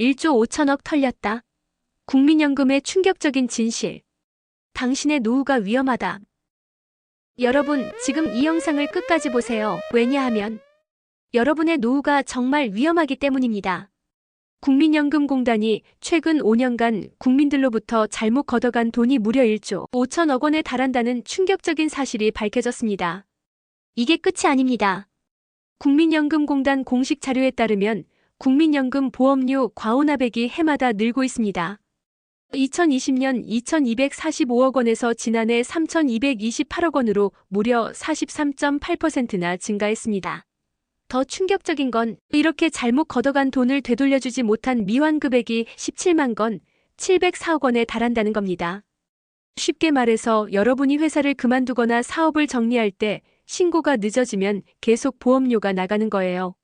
1조 5천억 털렸다. 국민연금의 충격적인 진실. 당신의 노후가 위험하다. 여러분, 지금 이 영상을 끝까지 보세요. 왜냐하면 여러분의 노후가 정말 위험하기 때문입니다. 국민연금공단이 최근 5년간 국민들로부터 잘못 걷어간 돈이 무려 1조 5천억 원에 달한다는 충격적인 사실이 밝혀졌습니다. 이게 끝이 아닙니다. 국민연금공단 공식 자료에 따르면 국민연금 보험료 과오납액이 해마다 늘고 있습니다. 2020년 2,245억 원에서 지난해 3,228억 원으로 무려 43.8%나 증가했습니다. 더 충격적인 건 이렇게 잘못 걷어간 돈을 되돌려주지 못한 미환 금액이 17만 건, 704억 원에 달한다는 겁니다. 쉽게 말해서 여러분이 회사를 그만두거나 사업을 정리할 때 신고가 늦어지면 계속 보험료가 나가는 거예요.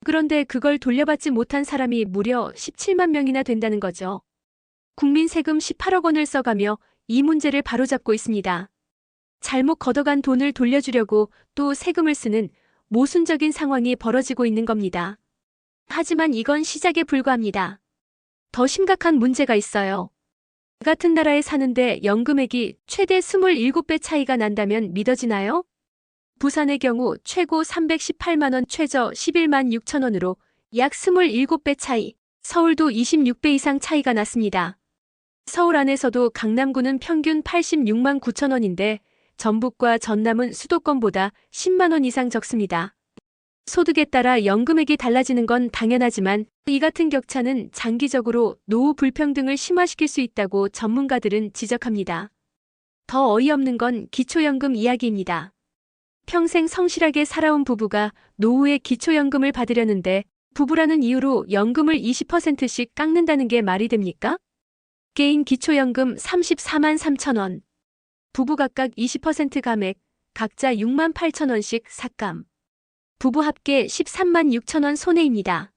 그런데 그걸 돌려받지 못한 사람이 무려 17만 명이나 된다는 거죠. 국민 세금 18억 원을 써가며 이 문제를 바로잡고 있습니다. 잘못 걷어간 돈을 돌려주려고 또 세금을 쓰는 모순적인 상황이 벌어지고 있는 겁니다. 하지만 이건 시작에 불과합니다. 더 심각한 문제가 있어요. 같은 나라에 사는데 연금액이 최대 27배 차이가 난다면 믿어지나요? 부산의 경우 최고 318만 원, 최저 11만 6천 원으로 약 27배 차이, 서울도 26배 이상 차이가 났습니다. 서울 안에서도 강남구는 평균 86만 9천 원인데 전북과 전남은 수도권보다 10만 원 이상 적습니다. 소득에 따라 연금액이 달라지는 건 당연하지만 이 같은 격차는 장기적으로 노후 불평등을 심화시킬 수 있다고 전문가들은 지적합니다. 더 어이없는 건 기초연금 이야기입니다. 평생 성실하게 살아온 부부가 노후에 기초연금을 받으려는데 부부라는 이유로 연금을 20%씩 깎는다는 게 말이 됩니까? 개인 기초연금 34만 3천 원. 부부 각각 20% 감액, 각자 6만 8천 원씩 삭감. 부부 합계 13만 6천 원 손해입니다.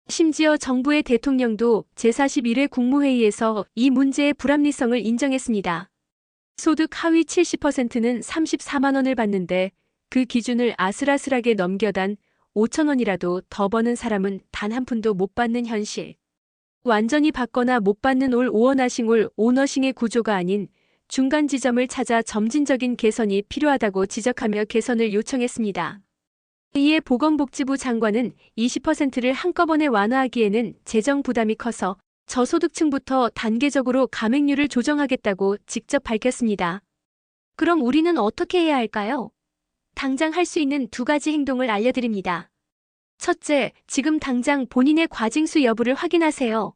심지어 정부의 대통령도 제41회 국무회의에서 이 문제의 불합리성을 인정했습니다. 소득 하위 70%는 34만 원을 받는데 그 기준을 아슬아슬하게 넘겨단 5천 원이라도 더 버는 사람은 단 한 푼도 못 받는 현실. 완전히 받거나 못 받는 올 오어나싱 올 오너싱의 구조가 아닌 중간 지점을 찾아 점진적인 개선이 필요하다고 지적하며 개선을 요청했습니다. 이에 보건복지부 장관은 20%를 한꺼번에 완화하기에는 재정 부담이 커서 저소득층부터 단계적으로 감액률을 조정하겠다고 직접 밝혔습니다. 그럼 우리는 어떻게 해야 할까요? 당장 할 수 있는 두 가지 행동을 알려드립니다. 첫째, 지금 당장 본인의 과징수 여부를 확인하세요.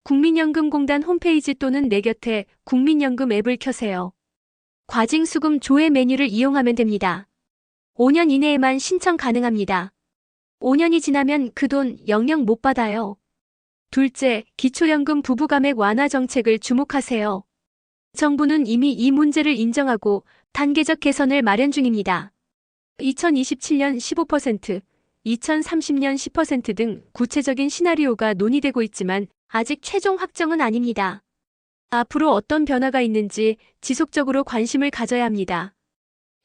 국민연금공단 홈페이지 또는 내 곁에 국민연금 앱을 켜세요. 과징수금 조회 메뉴를 이용하면 됩니다. 5년 이내에만 신청 가능합니다. 5년이 지나면 그 돈 영영 못 받아요. 둘째, 기초연금 부부감액 완화 정책을 주목하세요. 정부는 이미 이 문제를 인정하고 단계적 개선을 마련 중입니다. 2027년 15%, 2030년 10% 등 구체적인 시나리오가 논의되고 있지만 아직 최종 확정은 아닙니다. 앞으로 어떤 변화가 있는지 지속적으로 관심을 가져야 합니다.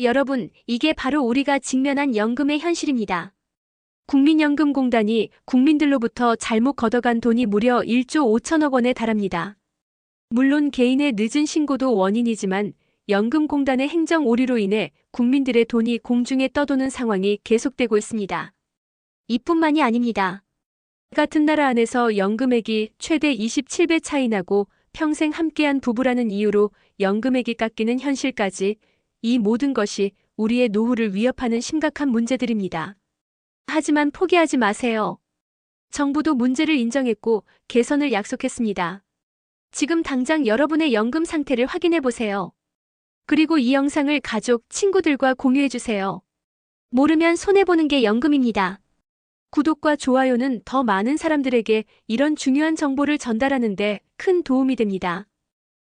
여러분, 이게 바로 우리가 직면한 연금의 현실입니다. 국민연금공단이 국민들로부터 잘못 걷어간 돈이 무려 1조 5천억 원에 달합니다. 물론 개인의 늦은 신고도 원인이지만 연금공단의 행정 오류로 인해 국민들의 돈이 공중에 떠도는 상황이 계속되고 있습니다. 이뿐만이 아닙니다. 같은 나라 안에서 연금액이 최대 27배 차이 나고 평생 함께한 부부라는 이유로 연금액이 깎이는 현실까지 이 모든 것이 우리의 노후를 위협하는 심각한 문제들입니다. 하지만 포기하지 마세요. 정부도 문제를 인정했고 개선을 약속했습니다. 지금 당장 여러분의 연금 상태를 확인해 보세요. 그리고 이 영상을 가족, 친구들과 공유해주세요. 모르면 손해보는 게 연금입니다. 구독과 좋아요는 더 많은 사람들에게 이런 중요한 정보를 전달하는 데 큰 도움이 됩니다.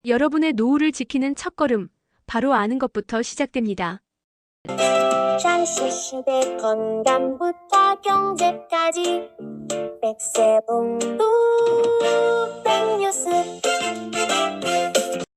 여러분의 노후를 지키는 첫걸음, 바로 아는 것부터 시작됩니다. 샤시시대 건강부터 경제까지 백세봉도 백뉴스